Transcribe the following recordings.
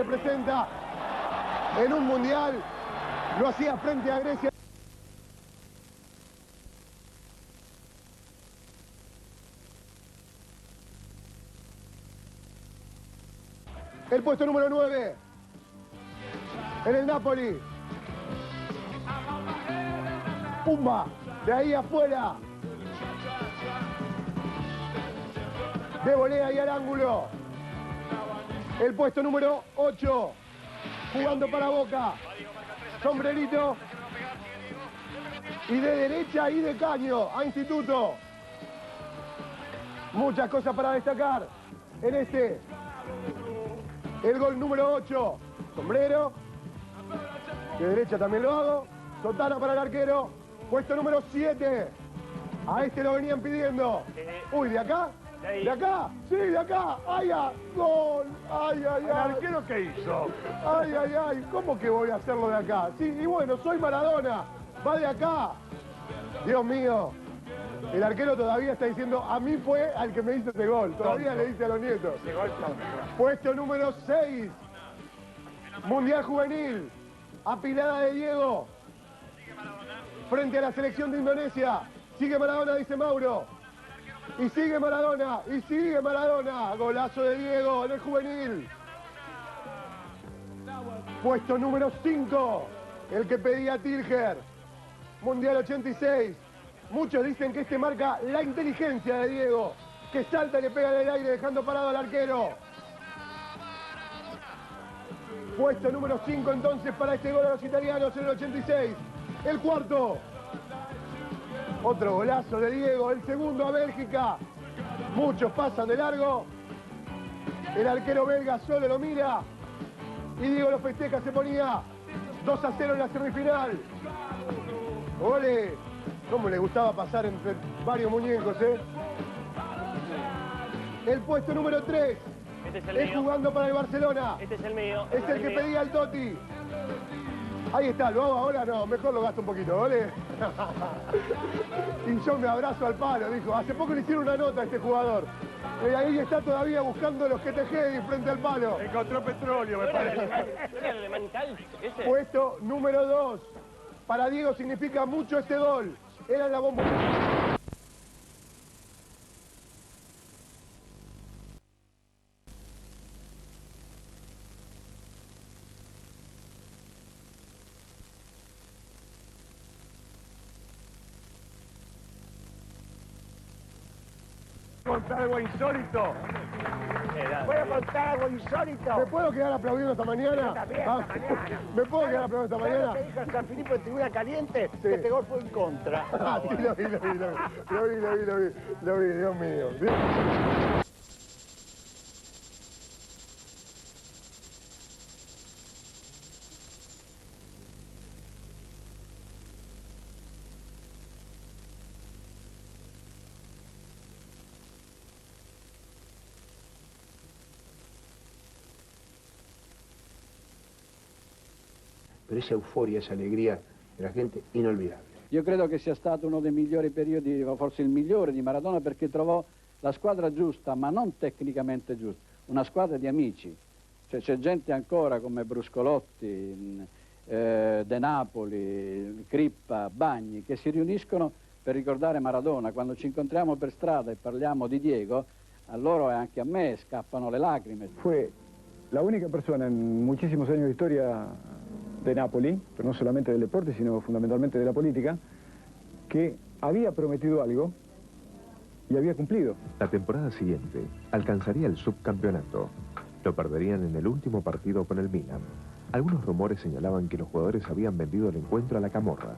representa en un mundial. Lo hacía frente a Grecia. El puesto número 9 en el Napoli. Pumba, de ahí afuera. De volea y al ángulo. El puesto número 8, jugando para Boca. Sombrerito. Y de derecha y de caño a Instituto. Muchas cosas para destacar en este. El gol número 8, sombrero. De derecha también lo hago. Sotana para el arquero. Puesto número 7. A este lo venían pidiendo. Uy, ¿de acá? ¿De acá? Sí, de acá. ¡Ay, ay! ¡Gol! ¡Ay, ay, ay! ¿El arquero qué hizo? ¡Ay, ay, ay! ¿Cómo que voy a hacerlo de acá? Sí, y bueno, soy Maradona. Va de acá. Dios mío. El arquero todavía está diciendo, a mí fue al que me hizo ese gol. Todavía le dice a los nietos. Ese gol tonto. Puesto número 6. Mundial Juvenil. Apilada de Diego. Frente a la selección de Indonesia. Sigue Maradona, dice Mauro. Y sigue Maradona. Y sigue Maradona. Golazo de Diego en el Juvenil. Puesto número 5. El que pedía Tilger. Mundial 86. Muchos dicen que este marca la inteligencia de Diego, que salta y le pega en el aire dejando parado al arquero. Puesto número 5 entonces para este gol a los italianos en el 86. El cuarto. Otro golazo de Diego, el segundo a Bélgica. Muchos pasan de largo. El arquero belga solo lo mira. Y Diego lo festeja, se ponía 2-0 en la semifinal. ¡Ole! Cómo le gustaba pasar entre varios muñecos, ¿eh? El puesto número 3. Este es el Es mío. jugando para el Barcelona. Este es el mío. Es el que pedía el Totti. Ahí está, ¿lo hago ahora? No, mejor lo gasto un poquito, ¿vale? Y yo me abrazo al palo, dijo. Hace poco le hicieron una nota a este jugador. Y ahí está todavía buscando los que te frente al palo. Encontró petróleo, me parece. ¿Era el de Manical? ¿Ese? Puesto número 2. Para Diego significa mucho este gol. Era la bomba. Contar algo insólito. Voy a contar algo insólito. ¿Me puedo quedar aplaudiendo esta mañana? También, Ah, esta mañana. ¿Me puedo quedar aplaudiendo esta ¿Sabes lo mañana? que dijo San Filipo en tribuna caliente? Sí. Que este gol fue en contra. Ah, sí, lo vi, Dios mío. Però esa euforia, esa alegria della gente, inolvidabile. Io credo che sia stato uno dei migliori periodi, forse il migliore di Maradona, perché trovò la squadra giusta, ma non tecnicamente giusta, una squadra di amici. Cioè, c'è gente ancora come Bruscolotti, De Napoli, Crippa, Bagni, che si riuniscono per ricordare Maradona. Quando ci incontriamo per strada e parliamo di Diego, a loro e anche a me scappano le lacrime. Fue la única persona en muchísimos años de historia de Napoli, pero no solamente del deporte, sino fundamentalmente de la política, que había prometido algo y había cumplido. La temporada siguiente alcanzaría el subcampeonato. Lo perderían en el último partido con el Milan. Algunos rumores señalaban que los jugadores habían vendido el encuentro a la camorra.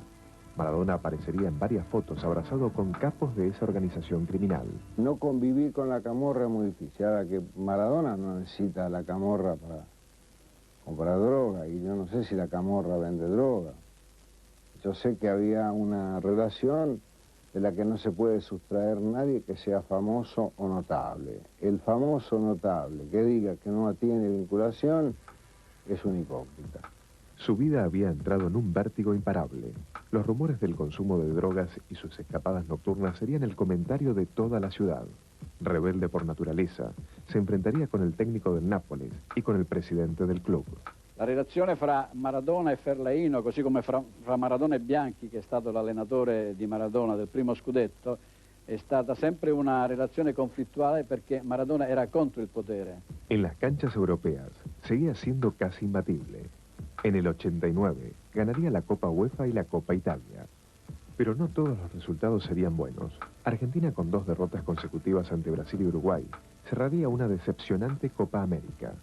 Maradona aparecería en varias fotos abrazado con capos de esa organización criminal. No convivir con la camorra es muy difícil. Ahora que Maradona no necesita la camorra para comprar droga, y yo no sé si la camorra vende droga. Yo sé que había una relación de la que no se puede sustraer nadie que sea famoso o notable. El famoso notable que diga que no tiene vinculación es un hipócrita. Su vida había entrado en un vértigo imparable. Los rumores del consumo de drogas y sus escapadas nocturnas serían el comentario de toda la ciudad. Rebelde por naturaleza, se enfrentaría con el técnico del Nápoles y con il presidente del club. La relazione fra Maradona e Ferlaino, così come fra Maradona e Bianchi, che è stato l'allenatore di Maradona del primo scudetto, è stata sempre una relazione conflittuale perché Maradona era contro il potere. En las canchas europeas, seguía siendo casi imbatible. En el 89, ganaría la Copa UEFA y la Copa Italia. Pero no todos los resultados serían buenos. Argentina, con 2 derrotas consecutivas ante Brasil y Uruguay, cerraría una decepcionante Copa América.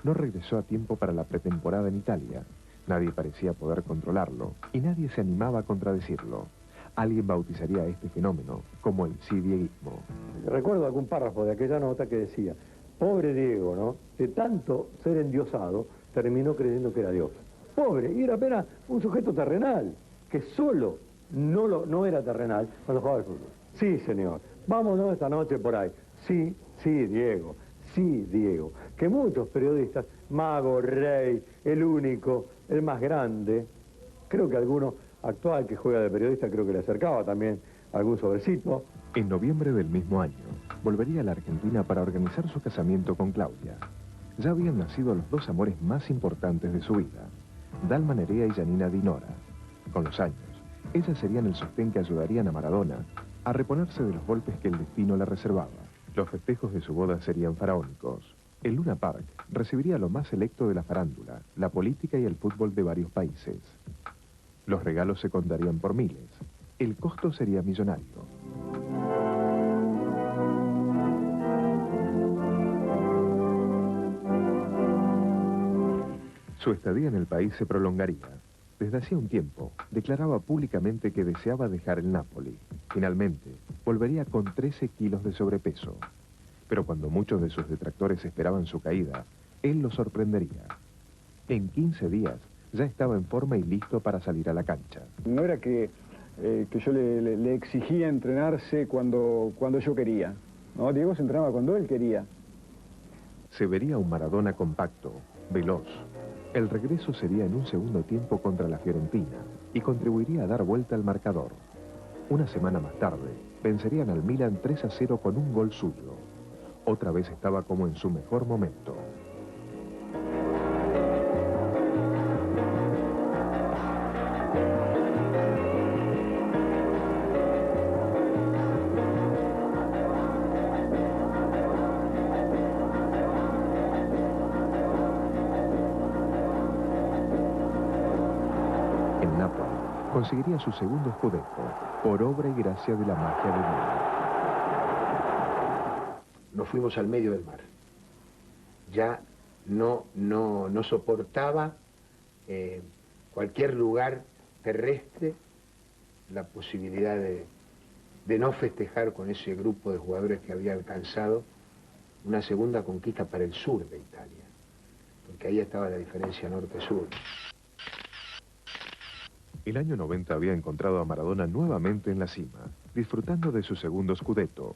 No regresó a tiempo para la pretemporada en Italia. Nadie parecía poder controlarlo y nadie se animaba a contradecirlo. Alguien bautizaría este fenómeno como el sí-dieguismo. Recuerdo algún párrafo de aquella nota que decía: pobre Diego, ¿no? De tanto ser endiosado, terminó creyendo que era Dios. Pobre, y era apenas un sujeto terrenal, que solo no era terrenal cuando jugaba al fútbol. Sí, señor, vámonos esta noche por ahí. Sí, Diego, sí, Diego. Que muchos periodistas, Mago, Rey, el único, el más grande, creo que alguno actual que juega de periodista, creo que le acercaba también algún sobrecito. En noviembre del mismo año, volvería a la Argentina para organizar su casamiento con Claudia. Ya habían nacido los 2 amores más importantes de su vida, Dalma Nerea y Janina Dinora. Con los años, ellas serían el sostén que ayudarían a Maradona a reponerse de los golpes que el destino le reservaba. Los festejos de su boda serían faraónicos. El Luna Park recibiría lo más selecto de la farándula, la política y el fútbol de varios países. Los regalos se contarían por miles. El costo sería millonario. Su estadía en el país se prolongaría. Desde hacía un tiempo, declaraba públicamente que deseaba dejar el Napoli. Finalmente, volvería con 13 kilos de sobrepeso. Pero cuando muchos de sus detractores esperaban su caída, él los sorprendería. En 15 días, ya estaba en forma y listo para salir a la cancha. No era que yo le exigía entrenarse cuando yo quería, ¿no? Diego se entrenaba cuando él quería. Se vería un Maradona compacto, veloz. El regreso sería en un segundo tiempo contra la Fiorentina y contribuiría a dar vuelta al marcador. Una semana más tarde, vencerían al Milan 3-0 con un gol suyo. Otra vez estaba como en su mejor momento. En Nápoles, conseguiría su segundo scudetto, por obra y gracia de la magia de Dios. Nos fuimos al medio del mar. Ya no soportaba cualquier lugar terrestre la posibilidad de no festejar con ese grupo de jugadores que había alcanzado una segunda conquista para el sur de Italia, porque ahí estaba la diferencia norte-sur. El año 90 había encontrado a Maradona nuevamente en la cima, disfrutando de su segundo scudetto.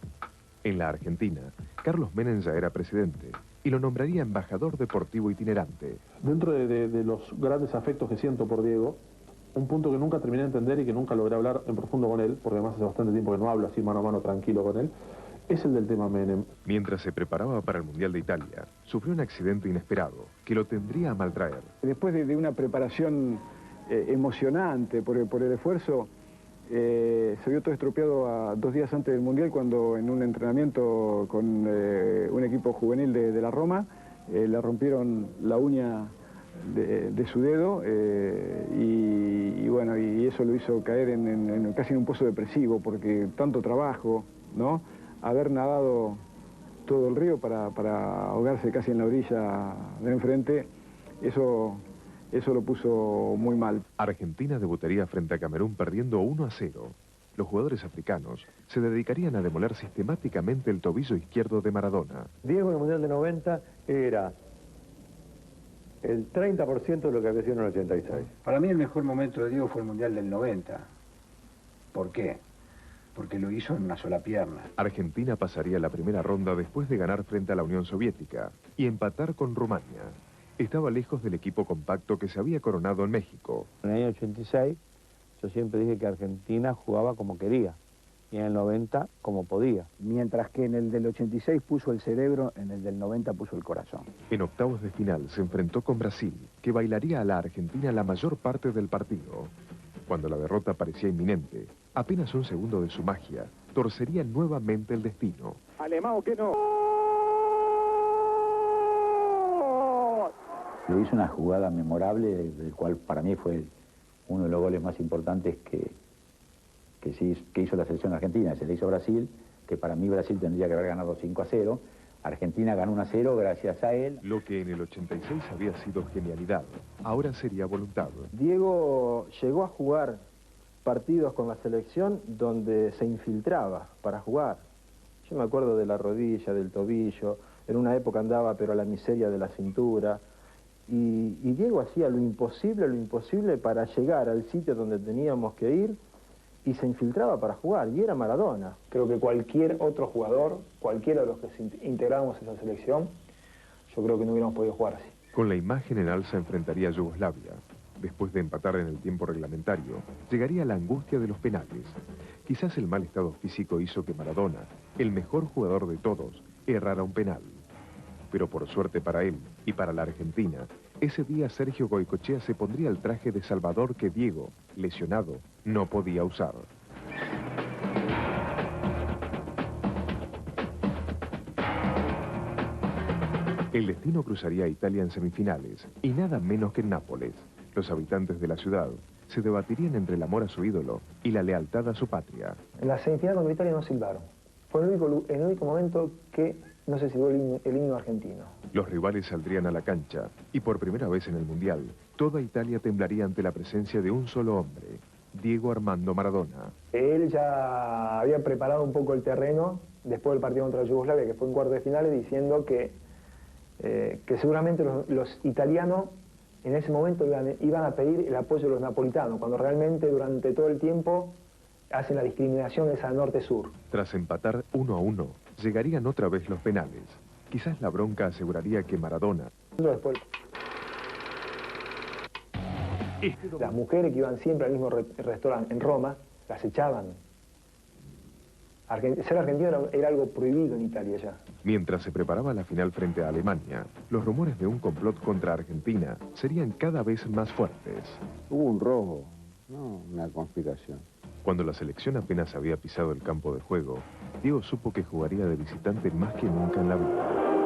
En la Argentina, Carlos Menem ya era presidente y lo nombraría embajador deportivo itinerante. Dentro de los grandes afectos que siento por Diego, un punto que nunca terminé de entender y que nunca logré hablar en profundo con él, porque además hace bastante tiempo que no hablo así mano a mano tranquilo con él, es el del tema Menem. Mientras se preparaba para el Mundial de Italia, sufrió un accidente inesperado que lo tendría a maltraer. Después de una preparación emocionante por el esfuerzo, se vio todo estropeado a 2 días antes del Mundial, cuando en un entrenamiento con un equipo juvenil de la Roma le rompieron la uña de su dedo y bueno, y eso lo hizo caer casi en un pozo depresivo, porque tanto trabajo, ¿no? Haber nadado todo el río para ahogarse casi en la orilla de enfrente, eso lo puso muy mal. Argentina debutaría frente a Camerún perdiendo 1-0. Los jugadores africanos se dedicarían a demoler sistemáticamente el tobillo izquierdo de Maradona. Diego en el Mundial de 90 era el 30% de lo que había sido en el 86. Para mí el mejor momento de Diego fue el Mundial del 90. ¿Por qué? Porque lo hizo en una sola pierna. Argentina pasaría la primera ronda después de ganar frente a la Unión Soviética y empatar con Rumania. Estaba lejos del equipo compacto que se había coronado en México. En el año 86 yo siempre dije que Argentina jugaba como quería. y en el 90 como podía. Mientras que en el del 86 puso el cerebro, en el del 90 puso el corazón. En octavos de final se enfrentó con Brasil, que bailaría a la Argentina la mayor parte del partido. Cuando la derrota parecía inminente, apenas un segundo de su magia torcería nuevamente el destino. Alemán, ¿qué no? Lo hizo una jugada memorable, del cual para mí fue uno de los goles más importantes que hizo la selección argentina. Se le hizo a Brasil, que para mí Brasil tendría que haber ganado 5-0. Argentina ganó 1-0 gracias a él. Lo que en el 86 había sido genialidad, ahora sería voluntad. Diego llegó a jugar partidos con la selección donde se infiltraba para jugar. Yo me acuerdo de la rodilla, del tobillo, en una época andaba pero a la miseria de la cintura. Y Diego hacía lo imposible para llegar al sitio donde teníamos que ir y se infiltraba para jugar, y era Maradona. Creo que cualquier otro jugador, cualquiera de los que integrábamos esa selección, yo creo que no hubiéramos podido jugar así. Con la imagen en alza enfrentaría a Yugoslavia. Después de empatar en el tiempo reglamentario, llegaría la angustia de los penales. Quizás el mal estado físico hizo que Maradona, el mejor jugador de todos, errara un penal. Pero por suerte para él y para la Argentina, ese día Sergio Goycochea se pondría el traje de Salvador que Diego, lesionado, no podía usar. El destino cruzaría a Italia en semifinales, y nada menos que en Nápoles. Los habitantes de la ciudad se debatirían entre el amor a su ídolo y la lealtad a su patria. En la semifinal contra Italia no silbaron. Fue el único momento que no se silbó el himno argentino. Los rivales saldrían a la cancha, y por primera vez en el Mundial, toda Italia temblaría ante la presencia de un solo hombre, Diego Armando Maradona. Él ya había preparado un poco el terreno después del partido contra Yugoslavia, que fue en cuartos de finales, diciendo que seguramente los italianos en ese momento iban a pedir el apoyo de los napolitanos, cuando realmente durante todo el tiempo hacen la discriminación esa norte-sur. Tras empatar 1-1, llegarían otra vez los penales. Quizás la bronca aseguraría que Maradona... Después, las mujeres que iban siempre al mismo restaurante en Roma, las echaban. Ser argentino era algo prohibido en Italia ya. Mientras se preparaba la final frente a Alemania, los rumores de un complot contra Argentina serían cada vez más fuertes. Hubo un robo, no una conspiración. Cuando la selección apenas había pisado el campo de juego, Diego supo que jugaría de visitante más que nunca en la vida.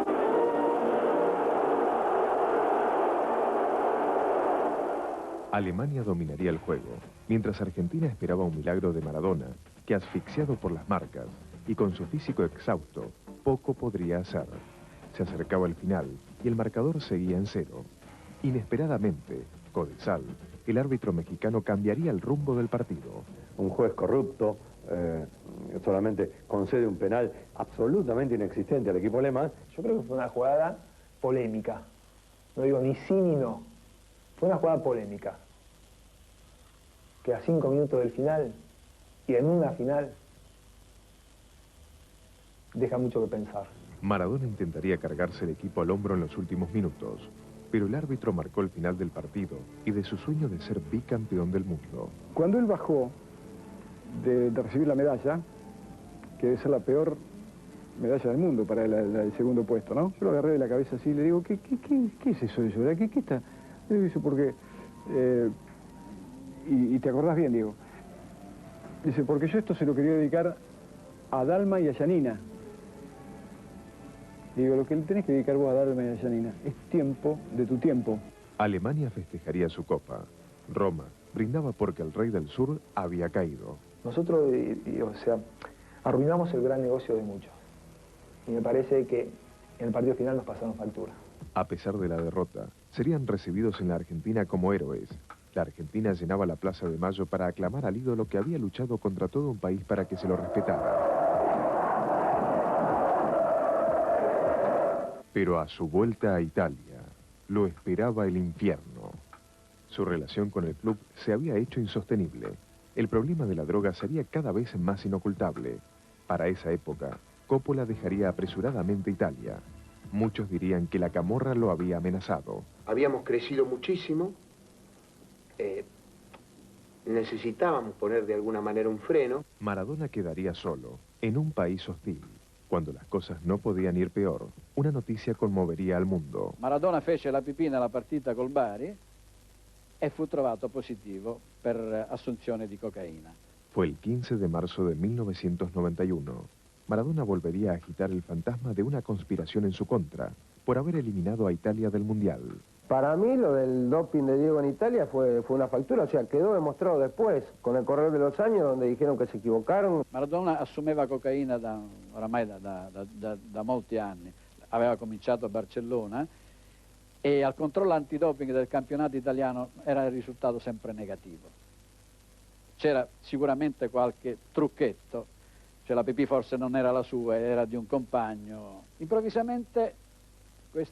Alemania dominaría el juego, mientras Argentina esperaba un milagro de Maradona, que asfixiado por las marcas y con su físico exhausto, poco podría hacer. Se acercaba el final y el marcador seguía en 0. Inesperadamente, Codesal, el árbitro mexicano, cambiaría el rumbo del partido. Un juez corrupto, solamente concede un penal absolutamente inexistente al equipo alemán. Yo creo que fue una jugada polémica. No digo ni sí ni no. Fue una jugada polémica. Que a 5 minutos del final, y en una final, deja mucho que pensar. Maradona intentaría cargarse el equipo al hombro en los últimos minutos, pero el árbitro marcó el final del partido y de su sueño de ser bicampeón del mundo. Cuando él bajó de recibir la medalla, que debe ser la peor medalla del mundo para el segundo puesto, ¿no? Yo lo agarré de la cabeza así y le digo, ¿qué es eso de llorar? ¿Qué está? Le digo, porque... y te acordás bien, Diego. Dice, porque yo esto se lo quería dedicar a Dalma y a Yanina. Digo, lo que le tenés que dedicar vos a Dalma y a Yanina es tiempo de tu tiempo. Alemania festejaría su copa. Roma brindaba porque el rey del sur había caído. Nosotros, arruinamos el gran negocio de muchos. Y me parece que en el partido final nos pasaron factura. A pesar de la derrota, serían recibidos en la Argentina como héroes. La Argentina llenaba la Plaza de Mayo para aclamar al ídolo que había luchado contra todo un país para que se lo respetara. Pero a su vuelta a Italia, lo esperaba el infierno. Su relación con el club se había hecho insostenible. El problema de la droga sería cada vez más inocultable. Para esa época, Coppola dejaría apresuradamente Italia. Muchos dirían que la camorra lo había amenazado. Habíamos crecido muchísimo. necesitábamos poner de alguna manera un freno. Maradona quedaría solo, en un país hostil. Quando las cosas non podían ir peor, una notizia conmovería al mondo. Maradona fece la pipì nella partita col Bari e fu trovato positivo per assunzione di cocaína. Fue el 15 de marzo de 1991. Maradona volvería a agitar el fantasma de una conspiración en su contra, por haber eliminado a Italia del Mundial. Para mí lo del doping de Diego en Italia fue una factura, o sea, quedó demostrado después, con el correr de los años, donde dijeron che si equivocaron. Maradona assumeva cocaina oramai da molti anni, aveva cominciato a Barcellona e al controllo antidoping del campionato italiano era il risultato sempre negativo. C'era sicuramente qualche trucchetto, cioè la pipì forse non era la sua, era di un compagno. Improvvisamente questo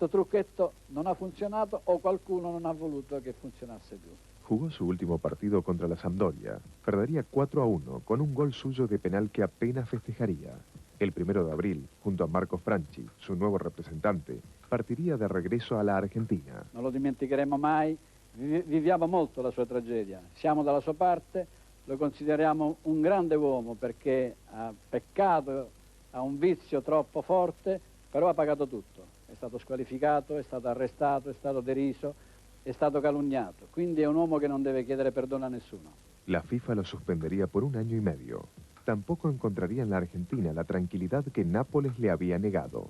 trucchetto non ha funzionato o qualcuno non ha voluto che funzionasse più. Jugó su último partido contra la Sampdoria. Perdería 4-1 con un gol suyo de penal que apenas festejaría. El 1 de abril, junto a Marco Franchi, su nuevo representante, partiría de regreso a la Argentina. Non lo dimenticheremo mai, viviamo molto la sua tragedia, siamo dalla sua parte, lo consideriamo un grande uomo perché ha peccato, ha un vizio troppo forte, però ha pagato tutto. È stato squalificato, è stato arrestato, è stato deriso, è stato calunniato. Quindi è un uomo che non deve chiedere perdono a nessuno. La FIFA lo suspendería por 1 año y medio. Tampoco encontraría en la Argentina la tranquilidad que Nápoles le había negado.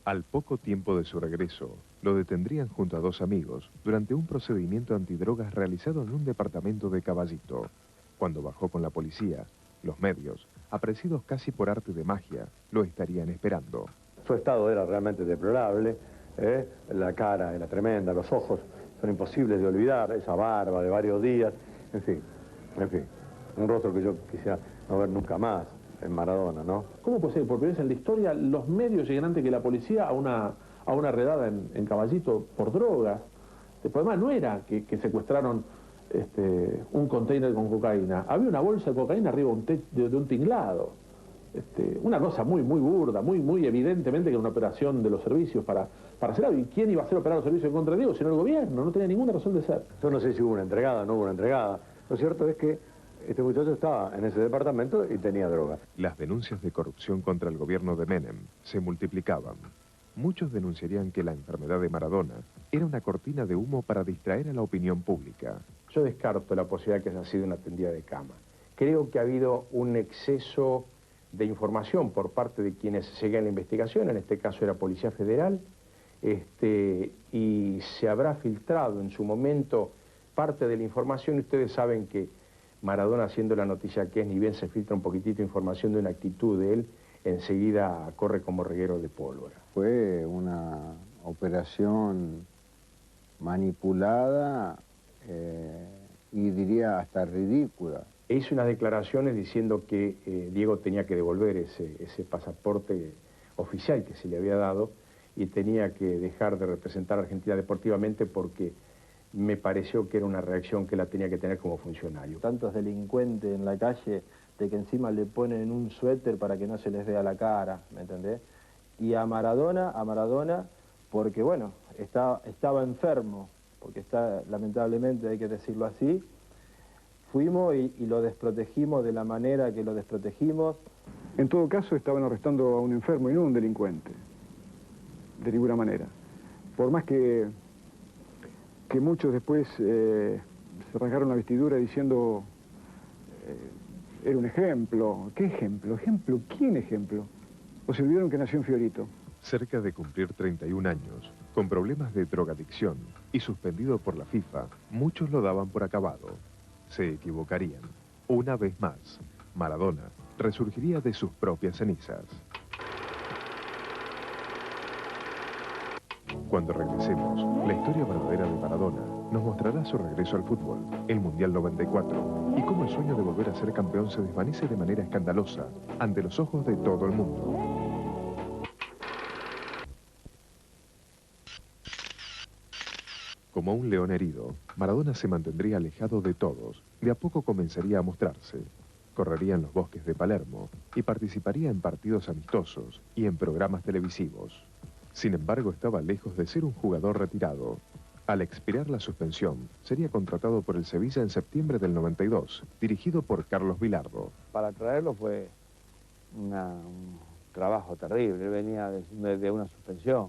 Al poco tiempo de su regreso, lo detendrían junto a 2 amigos durante un procedimiento antidrogas realizado en un departamento de Caballito. Cuando bajó con la policía, los medios, apreciados casi por arte de magia, lo estarían esperando. Su estado era realmente deplorable, la cara era tremenda, los ojos son imposibles de olvidar, esa barba de varios días, en fin, un rostro que yo quisiera no ver nunca más en Maradona, ¿no? ¿Cómo puede ser por primera vez en la historia los medios llegan antes que la policía a una redada en Caballito por drogas? Además no era que secuestraron un container con cocaína, había una bolsa de cocaína arriba de un tinglado. Una cosa muy burda, muy evidentemente que era una operación de los servicios para hacer algo. ¿Y quién iba a hacer operar los servicios en contra de Diego? Sino el gobierno, no tenía ninguna razón de ser. Yo no sé si hubo una entregada o no hubo una entregada. Lo cierto es que este muchacho estaba en ese departamento y tenía droga. Las denuncias de corrupción contra el gobierno de Menem se multiplicaban. Muchos denunciarían que la enfermedad de Maradona era una cortina de humo para distraer a la opinión pública. Yo descarto la posibilidad que haya sido una tendida de cama. Creo que ha habido un exceso de información por parte de quienes seguían la investigación, en este caso era Policía Federal, y se habrá filtrado en su momento parte de la información, y ustedes saben que Maradona, haciendo la noticia que es, ni bien se filtra un poquitito de información de una actitud de él, enseguida corre como reguero de pólvora. Fue una operación manipulada y diría hasta ridícula. E hizo unas declaraciones diciendo que Diego tenía que devolver ese pasaporte oficial que se le había dado y tenía que dejar de representar a Argentina deportivamente porque me pareció que era una reacción que la tenía que tener como funcionario. Tantos delincuentes en la calle de que encima le ponen un suéter para que no se les vea la cara, ¿me entendés? Y a Maradona, porque bueno, estaba enfermo, porque lamentablemente hay que decirlo así, fuimos y lo desprotegimos de la manera que lo desprotegimos. En todo caso, estaban arrestando a un enfermo y no a un delincuente, de ninguna manera. Por más que muchos después se arrancaron la vestidura diciendo era un ejemplo. ¿Qué ejemplo? ¿Ejemplo? ¿Quién ejemplo? ¿O se olvidaron que nació en Fiorito? Cerca de cumplir 31 años, con problemas de drogadicción y suspendido por la FIFA, muchos lo daban por acabado. Se equivocarían. Una vez más, Maradona resurgiría de sus propias cenizas. Cuando regresemos, la historia verdadera de Maradona nos mostrará su regreso al fútbol, el Mundial 94, y cómo el sueño de volver a ser campeón se desvanece de manera escandalosa ante los ojos de todo el mundo. Como un león herido, Maradona se mantendría alejado de todos. De a poco comenzaría a mostrarse. Correría en los bosques de Palermo y participaría en partidos amistosos y en programas televisivos. Sin embargo, estaba lejos de ser un jugador retirado. Al expirar la suspensión, sería contratado por el Sevilla en septiembre del 92, dirigido por Carlos Bilardo. Para traerlo fue un trabajo terrible, él venía de una suspensión.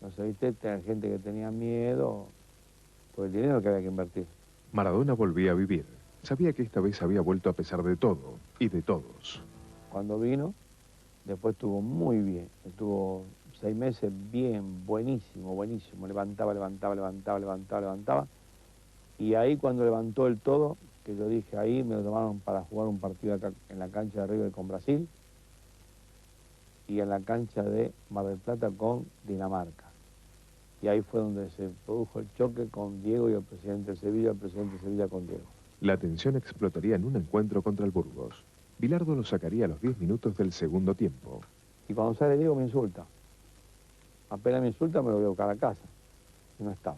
Entonces, viste, tenía gente que tenía miedo por el dinero que había que invertir. Maradona volvía a vivir. Sabía que esta vez había vuelto a pesar de todo y de todos. Cuando vino, después estuvo muy bien, estuvo 6 meses bien, buenísimo, buenísimo. Levantaba. Y ahí cuando levantó el todo, que yo dije, ahí me lo tomaron para jugar un partido acá en la cancha de River con Brasil y en la cancha de Mar del Plata con Dinamarca. Y ahí fue donde se produjo el choque con Diego y el presidente de Sevilla con Diego. La tensión explotaría en un encuentro contra el Burgos. Bilardo lo sacaría a los 10 minutos del segundo tiempo. Y cuando sale Diego me insulta. Apenas me insulta me lo voy a buscar a casa. Y no estaba.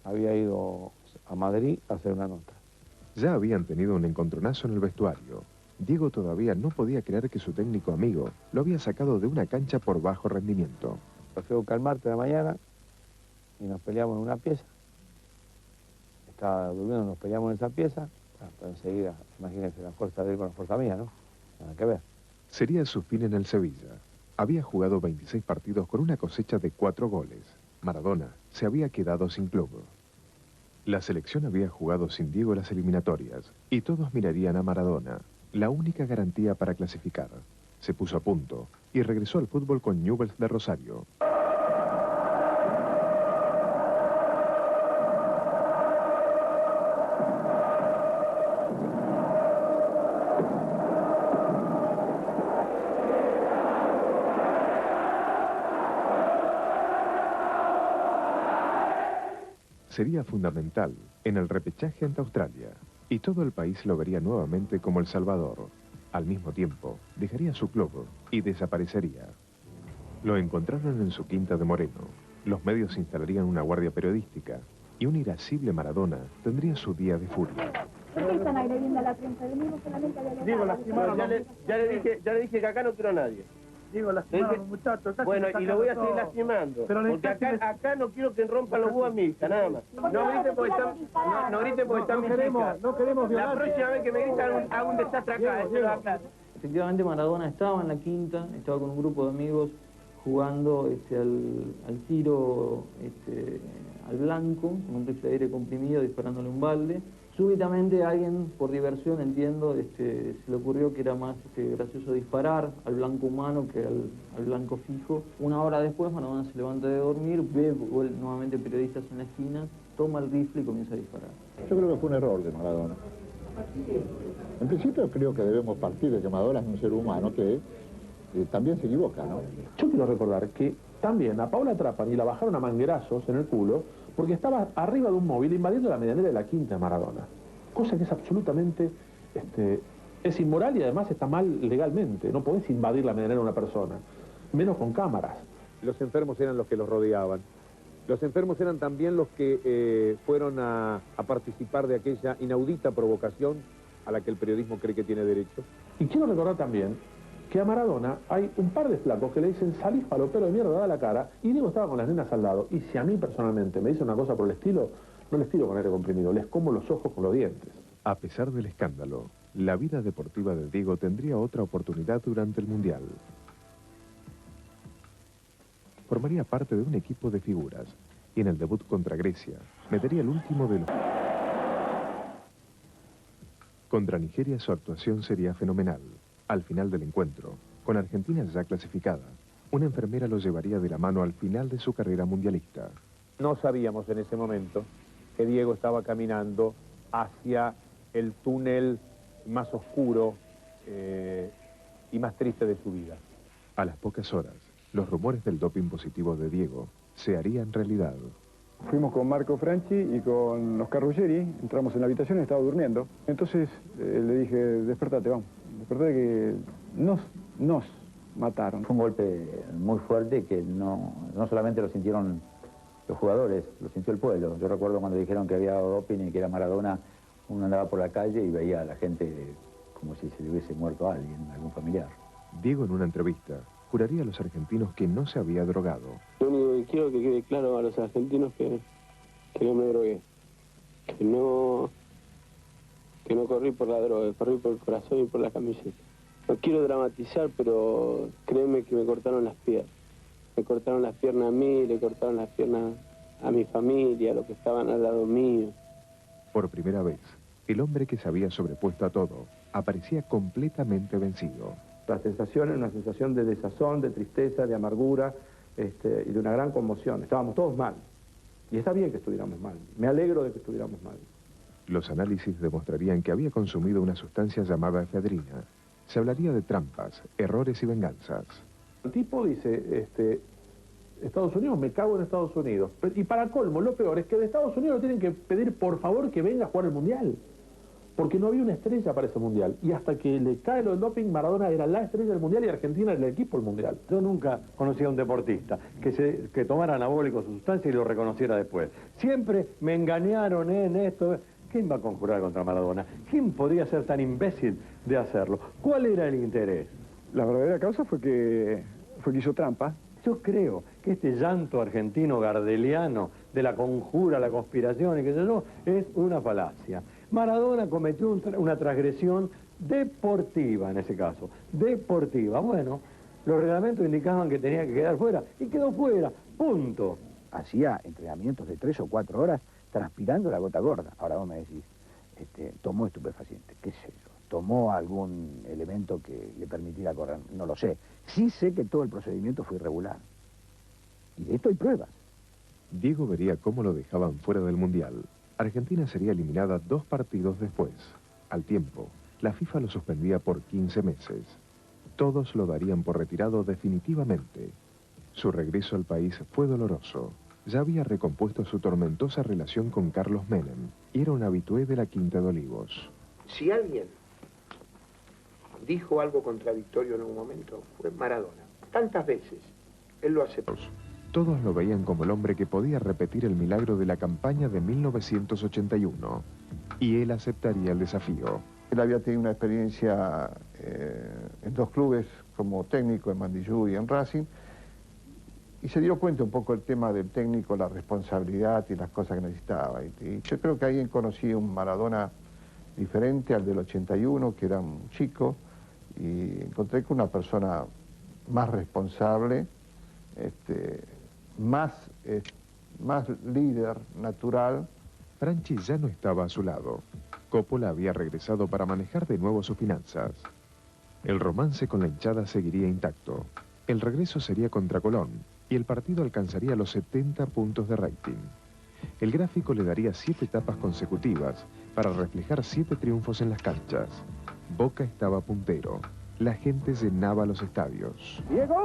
Había ido a Madrid a hacer una nota. Ya habían tenido un encontronazo en el vestuario. Diego todavía no podía creer que su técnico amigo lo había sacado de una cancha por bajo rendimiento. Lo fui a buscar el martes de la mañana y nos peleamos en una pieza. Estaba durmiendo, nos peleamos en esa pieza. Pero enseguida, imagínense, la fuerza de él con la fuerza mía, ¿no? Nada que ver. Sería su fin en el Sevilla. Había jugado 26 partidos con una cosecha de 4 goles. Maradona se había quedado sin club. La selección había jugado sin Diego las eliminatorias y todos mirarían a Maradona, la única garantía para clasificar. Se puso a punto y regresó al fútbol con Newell's de Rosario. Sería fundamental en el repechaje ante Australia, y todo el país lo vería nuevamente como El Salvador. Al mismo tiempo, dejaría su club y desaparecería. Lo encontraron en su quinta de Moreno. Los medios instalarían una guardia periodística, y un irascible Maradona tendría su día de furia. ¿Por qué están agrediendo a la prensa? Venimos solamente a dialogar. Digo, lastimado, ya le dije que acá no quiero a nadie. Digo, lastimado, muchachos. Bueno, y lo voy a seguir lastimando. Porque acá no quiero que rompan los huevos a mi hija, nada más. No griten porque están mis hijas. No queremos La próxima vez que me gritan hago un desastre acá. Efectivamente, Maradona estaba en la quinta, estaba con un grupo de amigos jugando al tiro al blanco, con un rifle de aire comprimido, disparándole un balde. Súbitamente alguien, por diversión, entiendo, se le ocurrió que era más gracioso disparar al blanco humano que al blanco fijo. Una hora después, Maradona se levanta de dormir, ve nuevamente periodistas en la esquina, toma el rifle y comienza a disparar. Yo creo que fue un error de Maradona. En principio creo que debemos partir de que Maradona es un ser humano que también se equivoca, ¿no? Yo quiero recordar que también a Paula Trapani la bajaron a manguerazos en el culo porque estaba arriba de un móvil invadiendo la medianera de la quinta de Maradona. Cosa que es absolutamente, es inmoral y además está mal legalmente. No podés invadir la medianera de una persona, menos con cámaras. Los enfermos eran los que los rodeaban. Los enfermos eran también los que fueron a participar de aquella inaudita provocación a la que el periodismo cree que tiene derecho. Y quiero recordar también que a Maradona hay un par de flacos que le dicen salís palopero de mierda, da la cara, y Diego estaba con las nenas al lado. Y si a mí personalmente me dice una cosa por el estilo, no les tiro con aire comprimido, les como los ojos con los dientes. A pesar del escándalo, la vida deportiva de Diego tendría otra oportunidad durante el Mundial. Formaría parte de un equipo de figuras, y en el debut contra Grecia, metería el último de los... Contra Nigeria su actuación sería fenomenal. Al final del encuentro, con Argentina ya clasificada, una enfermera lo llevaría de la mano al final de su carrera mundialista. No sabíamos en ese momento que Diego estaba caminando hacia el túnel más oscuro y más triste de su vida. A las pocas horas, los rumores del doping positivo de Diego se harían realidad. Fuimos con Marco Franchi y con Oscar Ruggeri, entramos en la habitación y estaba durmiendo. Entonces le dije, despertate, vamos. Despertate que nos mataron. Fue un golpe muy fuerte que no solamente lo sintieron los jugadores, lo sintió el pueblo. Yo recuerdo cuando dijeron que había dado doping y que era Maradona, uno andaba por la calle y veía a la gente como si se le hubiese muerto a alguien, algún familiar. Diego en una entrevista juraría a los argentinos que no se había drogado. Lo único que quiero que quede claro a los argentinos que no me drogué, que no corrí por la droga, corrí por el corazón y por la camiseta. No quiero dramatizar, pero créeme que me cortaron las piernas. Me cortaron las piernas a mí, le cortaron las piernas a mi familia, a los que estaban al lado mío. Por primera vez, el hombre que se había sobrepuesto a todo aparecía completamente vencido. La sensación era una sensación de desazón, de tristeza, de amargura y de una gran conmoción. Estábamos todos mal. Y está bien que estuviéramos mal. Me alegro de que estuviéramos mal. Los análisis demostrarían que había consumido una sustancia llamada efedrina. Se hablaría de trampas, errores y venganzas. El tipo dice, Estados Unidos, me cago en Estados Unidos. Y para colmo, lo peor es que de Estados Unidos tienen que pedir por favor que venga a jugar el Mundial. Porque no había una estrella para ese Mundial. Y hasta que le cae lo del doping, Maradona era la estrella del Mundial y Argentina era el equipo del Mundial. Yo nunca conocí a un deportista que tomara anabólicos su sustancia y lo reconociera después. Siempre me engañaron en esto. ¿Quién va a conjurar contra Maradona? ¿Quién podría ser tan imbécil de hacerlo? ¿Cuál era el interés? La verdadera causa fue que hizo trampa. Yo creo que este llanto argentino gardeliano de la conjura, la conspiración y qué sé yo, es una falacia. Maradona cometió una transgresión deportiva en ese caso. Deportiva. Bueno, los reglamentos indicaban que tenía que quedar fuera y quedó fuera. Punto. Hacía entrenamientos de 3 o 4 horas transpirando la gota gorda. Ahora vos me decís, tomó estupefaciente, qué sé yo. ¿Tomó algún elemento que le permitiera correr? No lo sé. Sí sé que todo el procedimiento fue irregular. Y de esto hay pruebas. Diego vería cómo lo dejaban fuera del Mundial. Argentina sería eliminada 2 partidos después. Al tiempo, la FIFA lo suspendía por 15 meses. Todos lo darían por retirado definitivamente. Su regreso al país fue doloroso. Ya había recompuesto su tormentosa relación con Carlos Menem y era un habitué de la Quinta de Olivos. Si alguien dijo algo contradictorio en un momento, fue Maradona. Tantas veces, él lo aceptó. Todos lo veían como el hombre que podía repetir el milagro de la campaña de 1981. Y él aceptaría el desafío. Él había tenido una experiencia en 2 clubes como técnico, en Mandillú y en Racing, y se dio cuenta un poco el tema del técnico, la responsabilidad y las cosas que necesitaba. Y yo creo que ahí conocí un Maradona diferente al del 81, que era un chico, y encontré con una persona más responsable, más líder natural. Franchi ya no estaba a su lado. Coppola había regresado para manejar de nuevo sus finanzas. El romance con la hinchada seguiría intacto. El regreso sería contra Colón y el partido alcanzaría los 70 puntos de rating. El gráfico le daría 7 etapas consecutivas para reflejar 7 triunfos en las canchas. Boca estaba puntero. La gente llenaba los estadios. ¡Diego!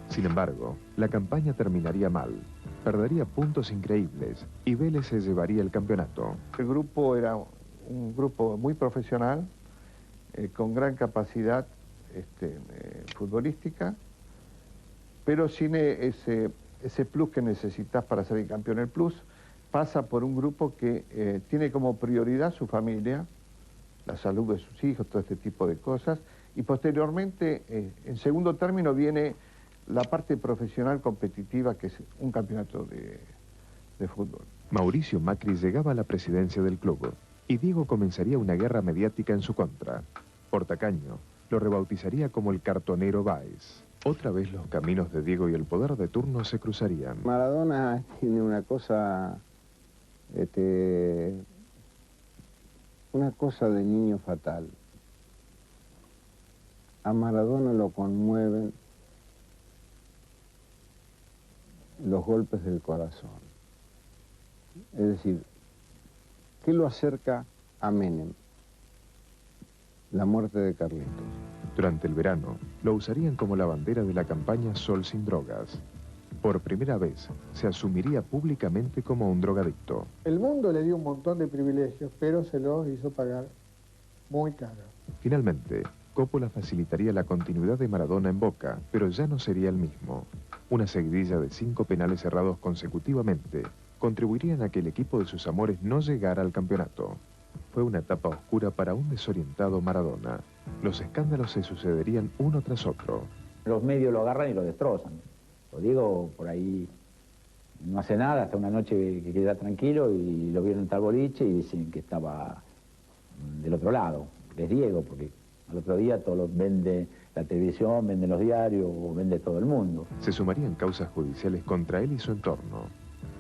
Sin embargo, la campaña terminaría mal. Perdería puntos increíbles y Vélez se llevaría el campeonato. El grupo era un grupo muy profesional, con gran capacidad futbolística, pero sin ese plus que necesitas para ser el campeón. El plus pasa por un grupo que tiene como prioridad su familia, la salud de sus hijos, todo este tipo de cosas, y posteriormente, en segundo término, viene la parte profesional competitiva, que es un campeonato de fútbol. Mauricio Macri llegaba a la presidencia del club y Diego comenzaría una guerra mediática en su contra. Por tacaño, lo rebautizaría como el cartonero Báez. Otra vez los caminos de Diego y el poder de turno se cruzarían. Maradona tiene una cosa de niño fatal. A Maradona lo conmueven los golpes del corazón. Es decir, ¿qué lo acerca a Menem? La muerte de Carlitos. Durante el verano, lo usarían como la bandera de la campaña Sol sin drogas. Por primera vez, se asumiría públicamente como un drogadicto. El mundo le dio un montón de privilegios, pero se los hizo pagar muy caro. Finalmente, Coppola facilitaría la continuidad de Maradona en Boca, pero ya no sería el mismo. Una seguidilla de 5 penales cerrados consecutivamente contribuirían a que el equipo de sus amores no llegara al campeonato. Fue una etapa oscura para un desorientado Maradona. Los escándalos se sucederían uno tras otro. Los medios lo agarran y lo destrozan. Lo digo, por ahí no hace nada, hasta una noche que queda tranquilo y lo vieron en tal boliche y dicen que estaba del otro lado. Es Diego, porque al otro día todo lo vende la televisión, vende los diarios, vende todo el mundo. Se sumarían causas judiciales contra él y su entorno.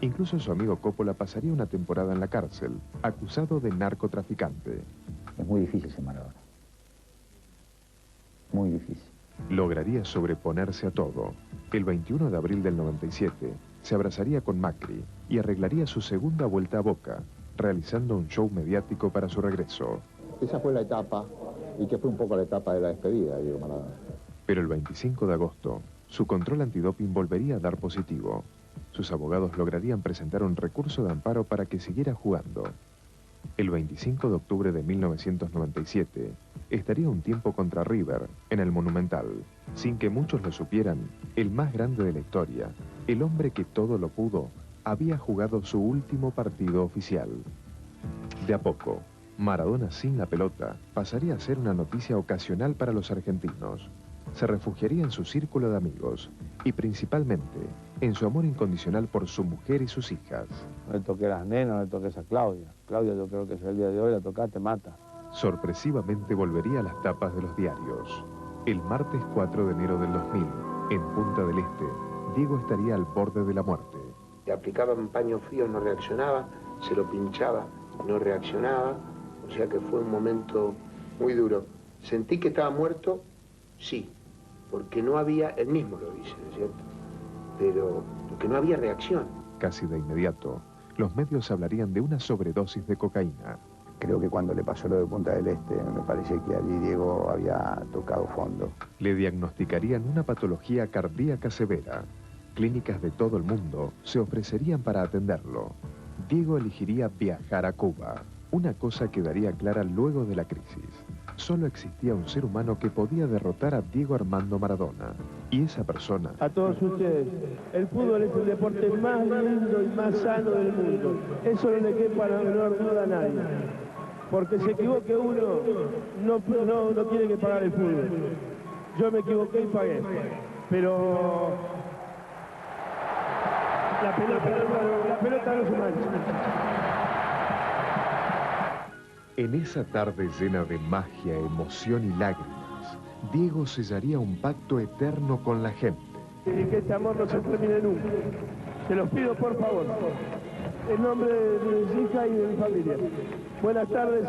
Incluso su amigo Coppola pasaría una temporada en la cárcel, acusado de narcotraficante. Es muy difícil ser Maradona. Muy difícil. Lograría sobreponerse a todo. El 21 de abril del 97 se abrazaría con Macri y arreglaría su segunda vuelta a Boca, realizando un show mediático para su regreso. Esa fue la etapa, y que fue un poco la etapa de la despedida, Diego Maradona. Pero el 25 de agosto, su control antidoping volvería a dar positivo. Sus abogados lograrían presentar un recurso de amparo para que siguiera jugando. El 25 de octubre de 1997, estaría un tiempo contra River, en el Monumental. Sin que muchos lo supieran, el más grande de la historia, el hombre que todo lo pudo, había jugado su último partido oficial. De a poco, Maradona sin la pelota pasaría a ser una noticia ocasional para los argentinos. Se refugiaría en su círculo de amigos y principalmente en su amor incondicional por su mujer y sus hijas. No le toqué a las nenas, no le toques a Claudia. Claudia, yo creo que si el día de hoy la tocás, te mata. Sorpresivamente volvería a las tapas de los diarios. El martes 4 de enero del 2000, en Punta del Este, Diego estaría al borde de la muerte. Le aplicaban paño frío, no reaccionaba, se lo pinchaba, no reaccionaba, o sea que fue un momento muy duro. ¿Sentí que estaba muerto? Sí, porque no había, él mismo lo dice, ¿no es cierto? Pero porque no había reacción. Casi de inmediato, los medios hablarían de una sobredosis de cocaína. Creo que cuando le pasó lo de Punta del Este, me parece que allí Diego había tocado fondo. Le diagnosticarían una patología cardíaca severa. Clínicas de todo el mundo se ofrecerían para atenderlo. Diego elegiría viajar a Cuba. Una cosa quedaría clara luego de la crisis. Solo existía un ser humano que podía derrotar a Diego Armando Maradona. Y esa persona... A todos ustedes, el fútbol es el deporte más lindo y más sano del mundo. Eso no le quepa la menor duda a nadie. Porque se equivoque uno, no tiene que pagar el fútbol. Yo me equivoqué y pagué. Pero la pelota no se mancha. En esa tarde llena de magia, emoción y lágrimas, Diego sellaría un pacto eterno con la gente. Y que este amor no se termine nunca. Se los pido por favor. En nombre de mis hijas y de mi familia. Buenas tardes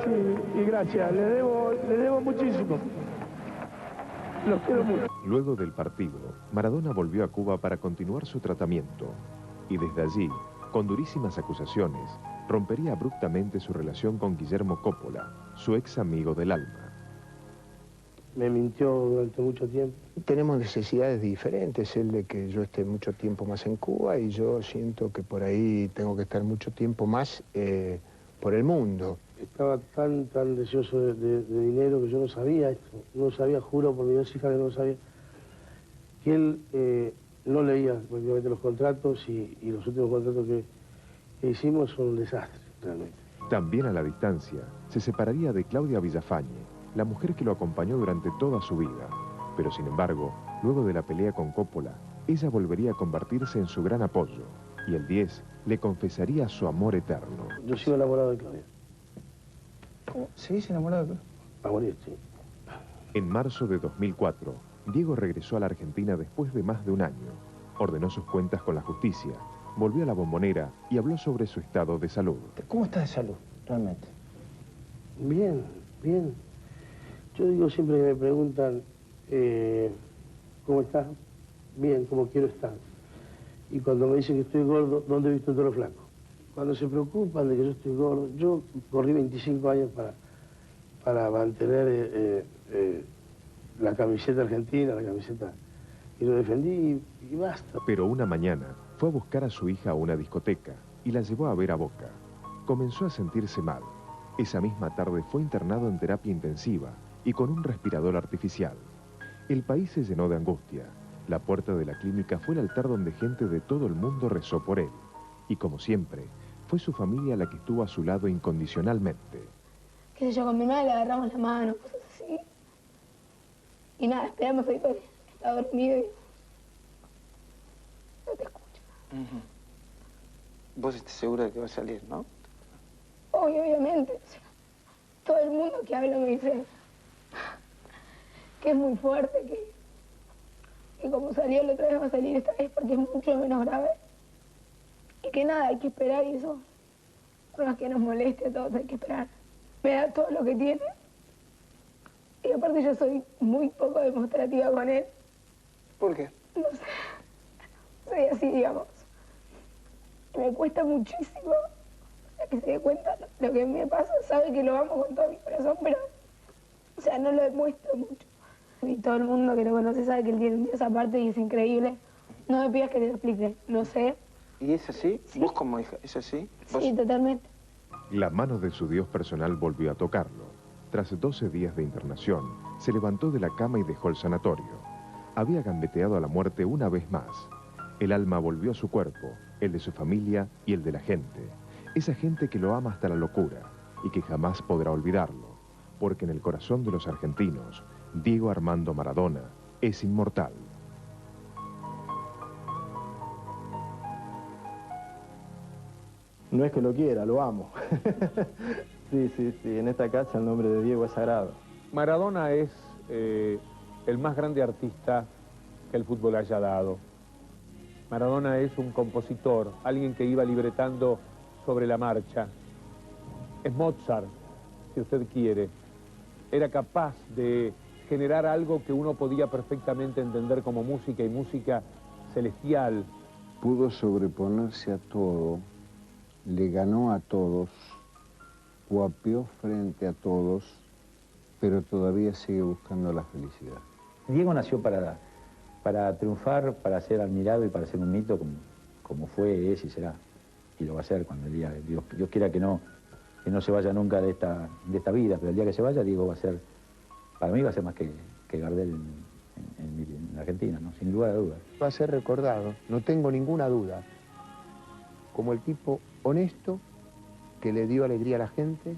y gracias. Les debo muchísimo. Los quiero mucho. Luego del partido, Maradona volvió a Cuba para continuar su tratamiento. Y desde allí, con durísimas acusaciones, rompería abruptamente su relación con Guillermo Coppola, su ex amigo del alma. Me mintió durante mucho tiempo. Tenemos necesidades diferentes, el de que yo esté mucho tiempo más en Cuba y yo siento que por ahí tengo que estar mucho tiempo más por el mundo. Estaba tan deseoso de dinero que yo no sabía esto, no sabía, juro por mis dos hijas que no sabía, que él no leía prácticamente los contratos y los últimos contratos que hicimos son un desastre, realmente. También a la distancia, se separaría de Claudia Villafañe, la mujer que lo acompañó durante toda su vida. Pero sin embargo, luego de la pelea con Coppola, ella volvería a convertirse en su gran apoyo, y el 10 le confesaría su amor eterno. Yo sigo enamorado de Claudia. ¿Cómo? ¿Seguís enamorado de Claudia? A morir, sí. En marzo de 2004, Diego regresó a la Argentina después de más de un año. Ordenó sus cuentas con la justicia, volvió a la Bombonera y habló sobre su estado de salud. ¿Cómo estás de salud, realmente? Bien, bien. Yo digo siempre que me preguntan, ¿cómo estás? Bien, como quiero estar. Y cuando me dicen que estoy gordo, ¿dónde he visto un toro flaco? Cuando se preocupan de que yo estoy gordo, yo corrí 25 años para mantener la camiseta argentina, la camiseta y lo defendí y basta. Pero una mañana fue a buscar a su hija a una discoteca y la llevó a ver a Boca. Comenzó a sentirse mal. Esa misma tarde fue internado en terapia intensiva y con un respirador artificial. El país se llenó de angustia. La puerta de la clínica fue el altar donde gente de todo el mundo rezó por él. Y como siempre, fue su familia la que estuvo a su lado incondicionalmente. Qué sé yo, con mi madre le agarramos la mano, cosas así. Y nada, esperamos ahí porque está dormido y no te escucha. Vos estás segura de que va a salir, ¿no? Obviamente. O sea, todo el mundo que habla me dice que es muy fuerte, que como salió la otra vez va a salir esta vez porque es mucho menos grave. Y que nada, hay que esperar y eso, por más que nos moleste a todos, hay que esperar. Me da todo lo que tiene. Y aparte yo soy muy poco demostrativa con él. ¿Por qué? No sé. Soy así, digamos. Y me cuesta muchísimo que se dé cuenta lo que me pasa. Sabe que lo amo con todo mi corazón, pero, o sea, no lo demuestro mucho. Y todo el mundo que lo conoce sabe que él tiene un Dios aparte y es increíble. No me pidas que te lo explique, no sé. ¿Y es así? Sí. ¿Vos como hija, es así? ¿Vos? Sí, totalmente. La mano de su Dios personal volvió a tocarlo. Tras 12 días de internación, se levantó de la cama y dejó el sanatorio. Había gambeteado a la muerte una vez más. El alma volvió a su cuerpo, el de su familia y el de la gente. Esa gente que lo ama hasta la locura y que jamás podrá olvidarlo, porque en el corazón de los argentinos, Diego Armando Maradona es inmortal. No es que lo quiera, lo amo. Sí, en esta casa el nombre de Diego es sagrado. Maradona es el más grande artista que el fútbol haya dado. Maradona es un compositor, alguien que iba libretando sobre la marcha. Es Mozart, si usted quiere. Era capaz de generar algo que uno podía perfectamente entender como música y música celestial. Pudo sobreponerse a todo, le ganó a todos, guapió frente a todos, pero todavía sigue buscando la felicidad. Diego nació para triunfar, para ser admirado y para ser un mito como fue, es y será. Y lo va a ser cuando el día, Dios quiera que no se vaya nunca de esta vida, pero el día que se vaya, Diego va a ser, para mí va a ser más que Gardel en Argentina, ¿no? Sin lugar a dudas. Va a ser recordado, no tengo ninguna duda, como el tipo honesto que le dio alegría a la gente,